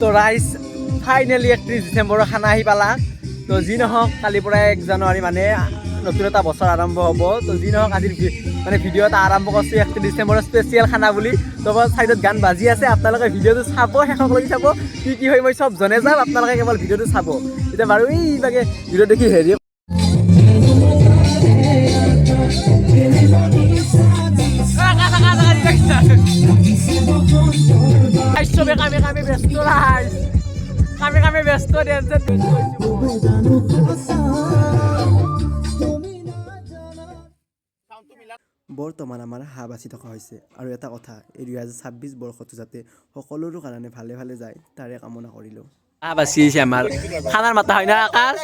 তো ৰাইজ ফাইনেলি 31 ডিচেম্বৰৰ খানা আহি পালা। তো যি নহওক কালিৰ পৰা 1 জানুৱাৰী মানে নতুন এটা বছৰ আৰম্ভ হ'ব। তো যি নহওক আজিৰ মানে ভিডিঅ' এটা আৰম্ভ কৰিছোঁ 31 ডিচেম্বৰৰ স্পেচিয়েল খানা বুলি। তো চাইডত গান বাজি আছে, আপোনালোকে ভিডিঅ'টো চাব, শেষলৈকে চাব। কি হয় মই চব জনাই যাম, আপোনালোকে কেৱল ভিডিঅ'টো চাব। এতিয়া বাৰু এইভাগে ভিডিঅ' দেখি হেৰি চবে কামে ব্যস্ত ৰাইজ, কামে ব্যস্ত ডেন্সেৰ বৰ্তমান আমাৰ হাঁহ বাচি থকা হৈছে আৰু এটা কথা এই 2026 বৰ্ষটো যাতে সকলোৰে কাৰণে ভালে ভালে যায় তাৰে কামনা কৰিলোঁ। হাঁহ বাচি আহিছে আমাৰ খানাৰ মাতা হয় না আকাশ,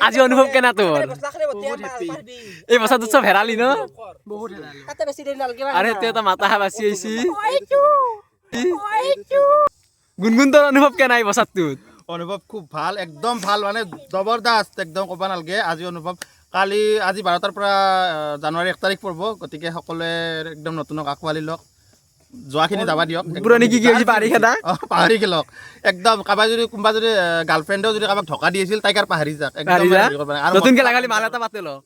আজি অনুভৱ কেনা তোৰ? এই বছৰটো চব হেৰালি ন? আৰু সেইটো এটা মাতা হাঁহ বাচি আহিছি। গুণগুণ তোৰ অনুভৱ কেনা এই বছৰটোত? অনুভৱ খুব ভাল, একদম ভাল, মানে জবৰদস্ত, একদম ক'ব নালাগে। আজি অনুভৱ আজি 12টাৰ পৰা জানুৱাৰী 1 তাৰিখ পৰিব, গতিকে সকলোৱে একদম নতুনক আঁকোৱালি লওক, যোৱাখিনি যাবা দিয়ক। পুৰণি কি হৈছে পাহৰি খেদা? পাহৰি খেলক একদম। কোনোবা যদি গাৰ্লফ্ৰেণ্ডেও যদি কাৰোবাক ধকা দি আছিল তাইক আৰু পাহৰি যাক, নতুনকে লাগালি মাল এটা পাতে লওক।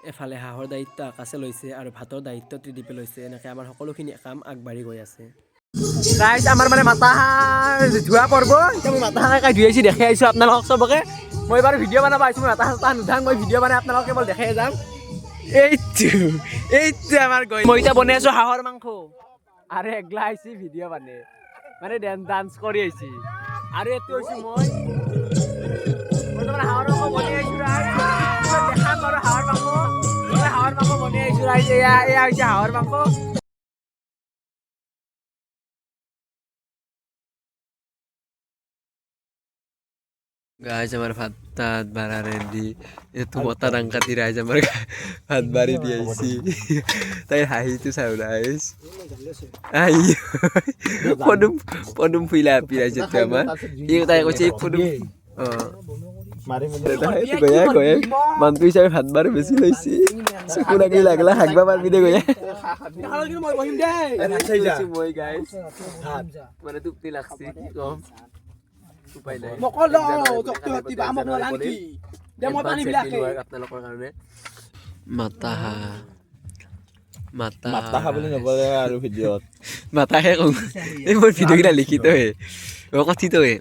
এফালে হাঁহৰ দায়িত্ব আকাশে লৈছে আৰু ভাতৰ দায়িত্ব ত্ৰিদীপে লৈছে। এনেকৈ আমাৰ সকলোখিনি কাম আগবাঢ়ি গৈ আছে। ৰাইজ আমাৰ মানে মাতা হাঁহ ধোৱা পৰ্ব। এতিয়া মই মাতা হাঁহ ধুই আহিছোঁ, দেখাই আহিছোঁ আপোনালোকক চবকে। মই বাৰু ভিডিঅ' বনাব আহিছোঁ, মই মাতা হাঁহ নুধাং, মই ভিডিঅ' বনাই আপোনালোকক কেৱল দেখাই যাম। এইটো আমাৰ মই এতিয়া বনাই আছোঁ হাঁহৰ মাংস আৰু এগলা আহিছে ভিডিঅ' মানে ডান্স কৰি আহিছে। আৰু এইটো হৈছোঁ মই হাঁহৰ মাংস বনাই আহিছোঁ ৰাইজ, দেখাম বাৰু হাঁহৰ মাংস বনাই আহিছোঁ ৰাইজ। এয়া হৈছে হাঁহৰ মাংস। গাইজ আমার ভাত বাড়া রেডি, এতো মতা ডাঙ্কাতি রাইজ আমার ভাত বাড়ি দিয়েছি। তাই হাঁহিটো চাও রাইজ, পদুম ফুইলা আপি রাইজ আমার তাই কৈছে পদুম মানুহ হিচাপে ভাত বাৰ বেছি লৈছি। চকু লাগি লাগলা হাগবা পাৰবি দে গয়া মই গাইজ মানে তুপতি লাগছি কি কম উপায় নাই। আপোনালোকৰ কাৰণে মাতা বুলি নকলে আৰু ভিডিঅ'ত মাতাহে কওঁ। এই মোৰ ভিডিঅ'কেইটা লিখিতহে কথিতহে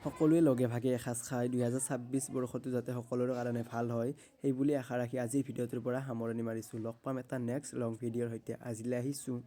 সকলোৱে লগে ভাগে এসাঁজ খাই 2026 বৰ্ষটো যাতে সকলোৰে কাৰণে ভাল হয় সেই বুলি আশা ৰাখি আজিৰ ভিডিঅ'টোৰ পৰা সামৰণি মাৰিছোঁ। লগ পাম এটা নেক্সট লং ভিডিঅ'ৰ সৈতে। আজিলৈ আহিছোঁ।